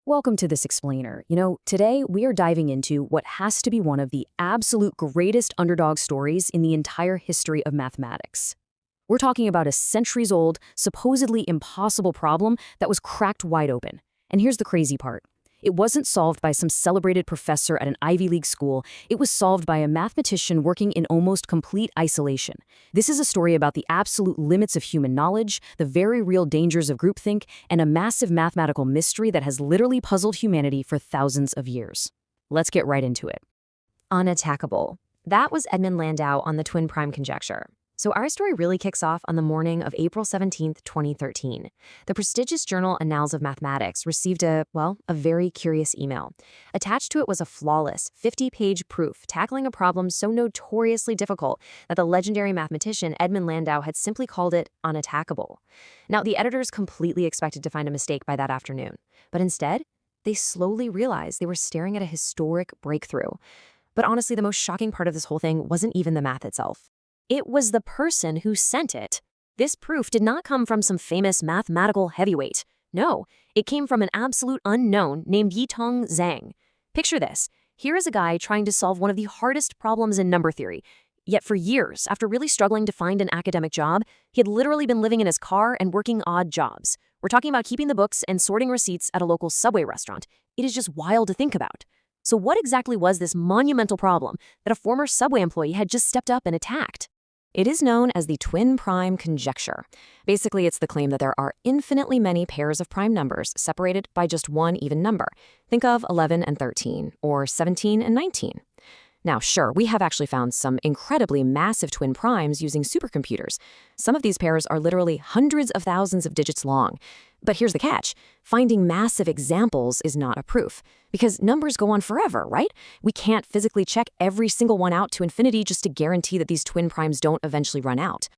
Welcome to this explainer. Today we are diving into what has to be one of the absolute greatest underdog stories in the entire history of mathematics. We're talking about a centuries-old, supposedly impossible problem that was cracked wide open. And here's the crazy part. It wasn't solved by some celebrated professor at an Ivy League school. It was solved by a mathematician working in almost complete isolation. This is a story about the absolute limits of human knowledge, the very real dangers of groupthink, and a massive mathematical mystery that has literally puzzled humanity for thousands of years. Let's get right into it. Unattackable. That was Edmund Landau on the twin prime conjecture. So our story really kicks off on the morning of April 17, 2013. The prestigious journal Annals of Mathematics received a very curious email. Attached to it was a flawless, 50-page proof tackling a problem so notoriously difficult that the legendary mathematician Edmund Landau had simply called it unattackable. Now, the editors completely expected to find a mistake by that afternoon, but instead, they slowly realized they were staring at a historic breakthrough. But honestly, the most shocking part of this whole thing wasn't even the math itself. It was the person who sent it. This proof did not come from some famous mathematical heavyweight. No, it came from an absolute unknown named Yitong Zhang. Picture this. Here is a guy trying to solve one of the hardest problems in number theory. Yet for years, after really struggling to find an academic job, he had literally been living in his car and working odd jobs. We're talking about keeping the books and sorting receipts at a local Subway restaurant. It is just wild to think about. So what exactly was this monumental problem that a former Subway employee had just stepped up and attacked? It is known as the twin prime conjecture. Basically, it's the claim that there are infinitely many pairs of prime numbers separated by just one even number. Think of 11 and 13, or 17 and 19. Now, sure, we have actually found some incredibly massive twin primes using supercomputers. Some of these pairs are literally hundreds of thousands of digits long. But here's the catch. Finding massive examples is not a proof, because numbers go on forever, right? We can't physically check every single one out to infinity just to guarantee that these twin primes don't eventually run out.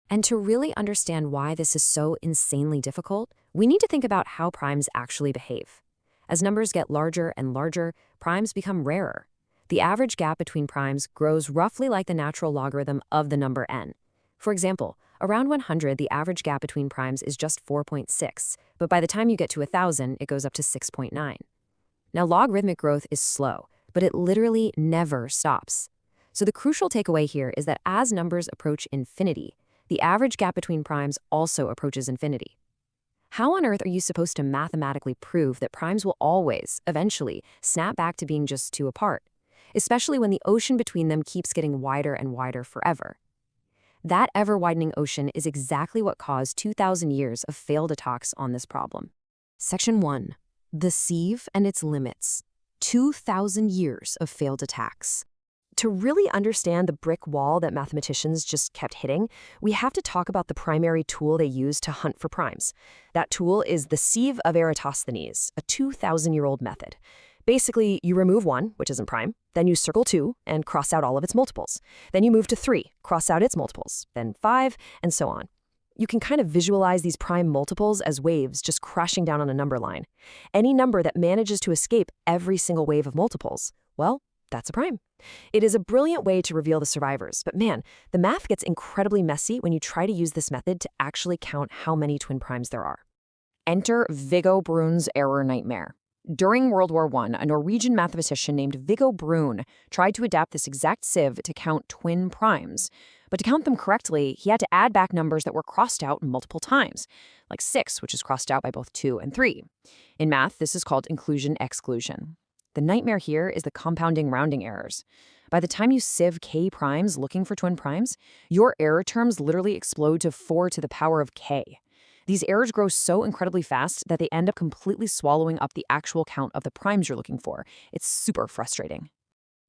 And to really understand why this is so insanely difficult, we need to think about how primes actually behave. As numbers get larger and larger, primes become rarer. The average gap between primes grows roughly like the natural logarithm of the number n. For example, around 100, the average gap between primes is just 4.6, but by the time you get to 1,000, it goes up to 6.9. Now, logarithmic growth is slow, but it literally never stops. So the crucial takeaway here is that as numbers approach infinity, the average gap between primes also approaches infinity. How on earth are you supposed to mathematically prove that primes will always, eventually, snap back to being just two apart? Especially when the ocean between them keeps getting wider and wider forever. That ever-widening ocean is exactly what caused 2,000 years of failed attacks on this problem. Section 1. The sieve and its limits. 2,000 years of failed attacks. To really understand the brick wall that mathematicians just kept hitting, we have to talk about the primary tool they used to hunt for primes. That tool is the sieve of Eratosthenes, a 2,000-year-old method. Basically, you remove 1, which isn't prime, then you circle 2 and cross out all of its multiples. Then you move to 3, cross out its multiples, then 5, and so on. You can kind of visualize these prime multiples as waves just crashing down on a number line. Any number that manages to escape every single wave of multiples, well, that's a prime. It is a brilliant way to reveal the survivors, but man, the math gets incredibly messy when you try to use this method to actually count how many twin primes there are. Enter Viggo Brun's error nightmare. During World War I, a Norwegian mathematician named Viggo Brun tried to adapt this exact sieve to count twin primes. But to count them correctly, he had to add back numbers that were crossed out multiple times, like 6, which is crossed out by both 2 and 3. In math, this is called inclusion-exclusion. The nightmare here is the compounding rounding errors. By the time you sieve k primes looking for twin primes, your error terms literally explode to 4 to the power of k. These errors grow so incredibly fast that they end up completely swallowing up the actual count of the primes you're looking for. It's super frustrating.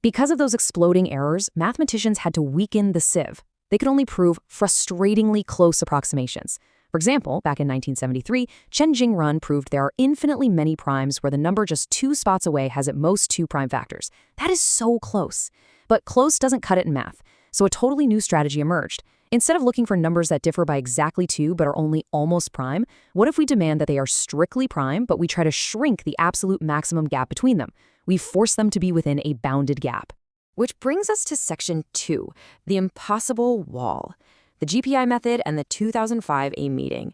Because of those exploding errors, mathematicians had to weaken the sieve. They could only prove frustratingly close approximations. For example, back in 1973, Chen Jing-run proved there are infinitely many primes where the number just 2 spots away has at most 2 prime factors. That is so close. But close doesn't cut it in math, so a totally new strategy emerged. Instead of looking for numbers that differ by exactly 2 but are only almost prime, what if we demand that they are strictly prime, but we try to shrink the absolute maximum gap between them? We force them to be within a bounded gap. Which brings us to Section 2, the impossible wall. The GPI method and the 2005 A meeting.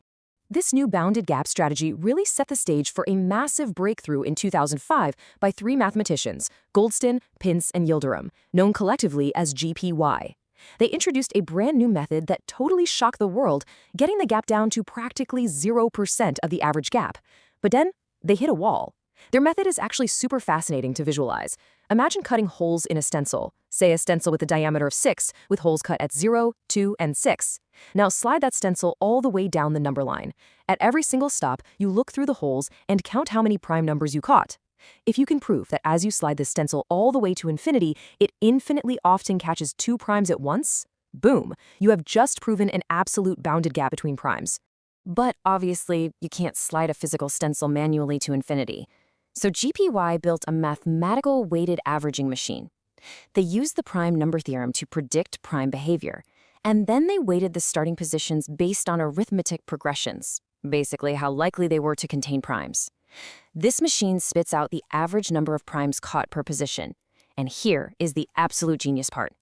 This new bounded gap strategy really set the stage for a massive breakthrough in 2005 by three mathematicians, Goldstone, Pintz, and Yildirim, known collectively as GPY. They introduced a brand new method that totally shocked the world, getting the gap down to practically 0% of the average gap. But then, they hit a wall. Their method is actually super fascinating to visualize. Imagine cutting holes in a stencil, say a stencil with a diameter of 6, with holes cut at 0, 2, and 6. Now slide that stencil all the way down the number line. At every single stop, you look through the holes and count how many prime numbers you caught. If you can prove that as you slide the stencil all the way to infinity, it infinitely often catches two primes at once, boom, you have just proven an absolute bounded gap between primes. But obviously, you can't slide a physical stencil manually to infinity. So GPY built a mathematical weighted averaging machine. They used the prime number theorem to predict prime behavior, and then they weighted the starting positions based on arithmetic progressions, basically how likely they were to contain primes. This machine spits out the average number of primes caught per position. And here is the absolute genius part.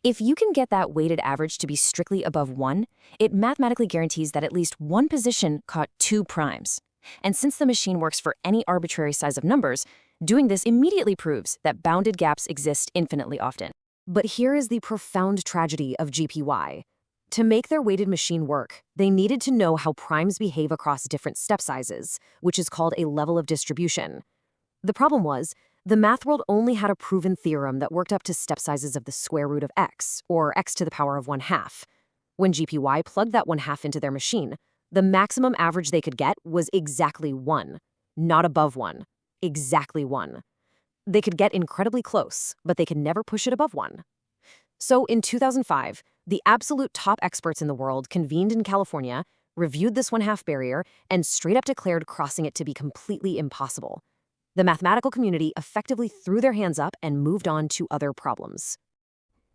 If you can get that weighted average to be strictly above 1, it mathematically guarantees that at least one position caught two primes. And since the machine works for any arbitrary size of numbers, doing this immediately proves that bounded gaps exist infinitely often. But here is the profound tragedy of GPY. To make their weighted machine work, they needed to know how primes behave across different step sizes, which is called a level of distribution. The problem was, the math world only had a proven theorem that worked up to step sizes of the square root of x, or x to the power of 1/2. When GPY plugged that 1/2 into their machine, the maximum average they could get was exactly 1, not above 1, exactly 1. They could get incredibly close, but they could never push it above 1. So in 2005, the absolute top experts in the world convened in California, reviewed this 1/2 barrier, and straight up declared crossing it to be completely impossible. The mathematical community effectively threw their hands up and moved on to other problems.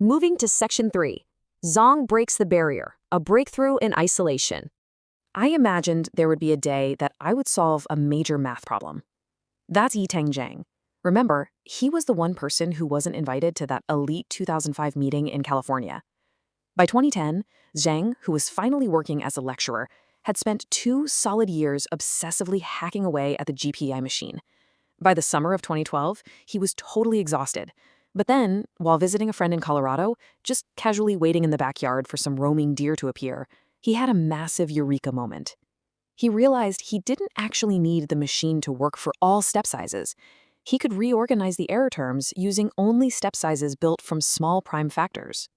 Moving to Section 3, Zhang breaks the barrier, a breakthrough in isolation. I imagined there would be a day that I would solve a major math problem. That's Yiteng Zhang. Remember, he was the one person who wasn't invited to that elite 2005 meeting in California. By 2010, Zhang, who was finally working as a lecturer, had spent 2 solid years obsessively hacking away at the GPI machine. By the summer of 2012, he was totally exhausted. But then, while visiting a friend in Colorado, just casually waiting in the backyard for some roaming deer to appear, he had a massive eureka moment. He realized he didn't actually need the machine to work for all step sizes. He could reorganize the error terms using only step sizes built from small prime factors.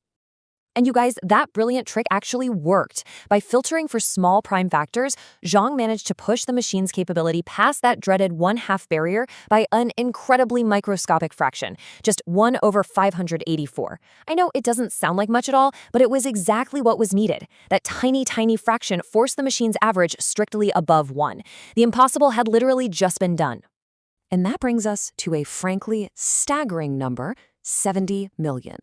And you guys, that brilliant trick actually worked. By filtering for small prime factors, Zhang managed to push the machine's capability past that dreaded 1/2 barrier by an incredibly microscopic fraction, just 1 over 584. I know it doesn't sound like much at all, but it was exactly what was needed. That tiny, tiny fraction forced the machine's average strictly above 1. The impossible had literally just been done. And that brings us to a frankly staggering number, 70 million.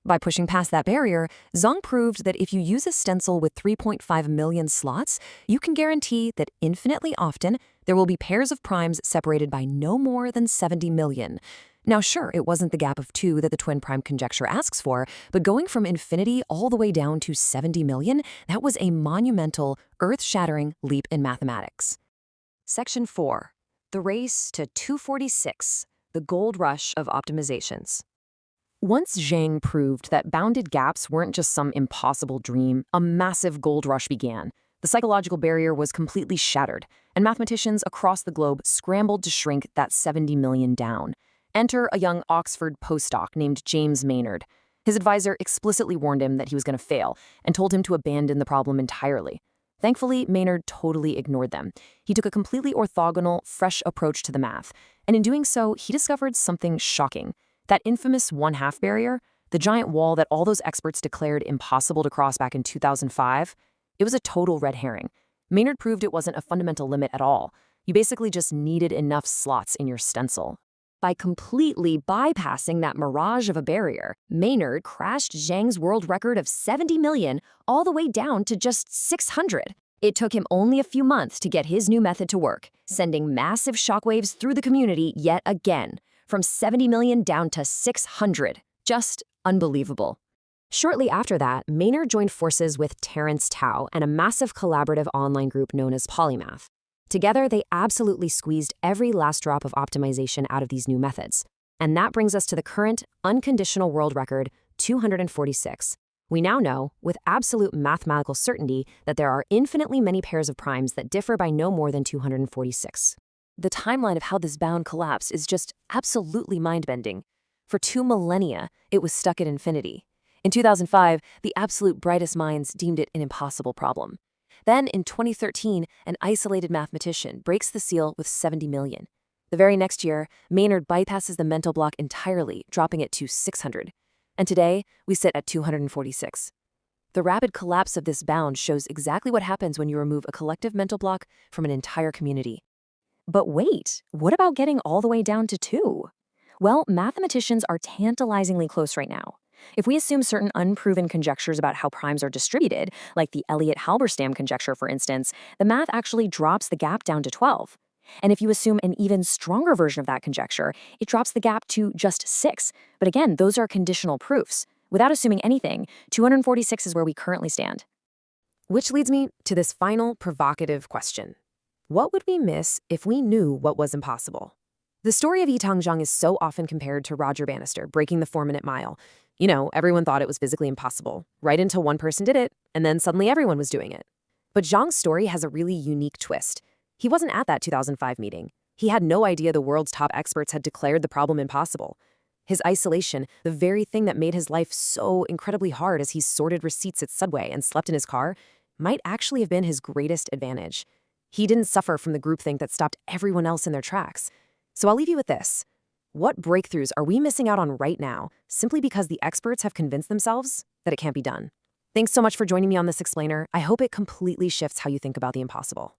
By pushing past that barrier, Zhang proved that if you use a stencil with 3.5 million slots, you can guarantee that infinitely often there will be pairs of primes separated by no more than 70 million. Now sure, it wasn't the gap of 2 that the twin prime conjecture asks for, but going from infinity all the way down to 70 million, that was a monumental, earth-shattering leap in mathematics. Section 4. The race to 246, the gold rush of optimizations. Once Zhang proved that bounded gaps weren't just some impossible dream, a massive gold rush began. The psychological barrier was completely shattered, and mathematicians across the globe scrambled to shrink that 70 million down. Enter a young Oxford postdoc named James Maynard. His advisor explicitly warned him that he was going to fail and told him to abandon the problem entirely. Thankfully, Maynard totally ignored them. He took a completely orthogonal, fresh approach to the math, and in doing so, he discovered something shocking. That infamous 1/2 barrier, the giant wall that all those experts declared impossible to cross back in 2005, it was a total red herring. Maynard proved it wasn't a fundamental limit at all. You basically just needed enough slots in your stencil. By completely bypassing that mirage of a barrier, Maynard crashed Zhang's world record of 70 million all the way down to just 600. It took him only a few months to get his new method to work, sending massive shockwaves through the community yet again. From 70 million down to 600. Just unbelievable. Shortly after that, Maynard joined forces with Terence Tao and a massive collaborative online group known as Polymath. Together, they absolutely squeezed every last drop of optimization out of these new methods. And that brings us to the current, unconditional world record, 246. We now know, with absolute mathematical certainty, that there are infinitely many pairs of primes that differ by no more than 246. The timeline of how this bound collapsed is just absolutely mind-bending. For 2 millennia, it was stuck at infinity. In 2005, the absolute brightest minds deemed it an impossible problem. Then, in 2013, an isolated mathematician breaks the seal with 70 million. The very next year, Maynard bypasses the mental block entirely, dropping it to 600. And today, we sit at 246. The rapid collapse of this bound shows exactly what happens when you remove a collective mental block from an entire community. But wait, what about getting all the way down to 2? Well, mathematicians are tantalizingly close right now. If we assume certain unproven conjectures about how primes are distributed, like the Elliott-Halberstam conjecture for instance, the math actually drops the gap down to 12. And if you assume an even stronger version of that conjecture, it drops the gap to just 6. But again, those are conditional proofs. Without assuming anything, 246 is where we currently stand. Which leads me to this final provocative question. What would we miss if we knew what was impossible? The story of Yitang Zhang is so often compared to Roger Bannister breaking the 4-minute mile. You know, everyone thought it was physically impossible, right until one person did it, and then suddenly everyone was doing it. But Zhang's story has a really unique twist. He wasn't at that 2005 meeting. He had no idea the world's top experts had declared the problem impossible. His isolation, the very thing that made his life so incredibly hard as he sorted receipts at Subway and slept in his car, might actually have been his greatest advantage. He didn't suffer from the groupthink that stopped everyone else in their tracks. So I'll leave you with this. What breakthroughs are we missing out on right now simply because the experts have convinced themselves that it can't be done? Thanks so much for joining me on this explainer. I hope it completely shifts how you think about the impossible.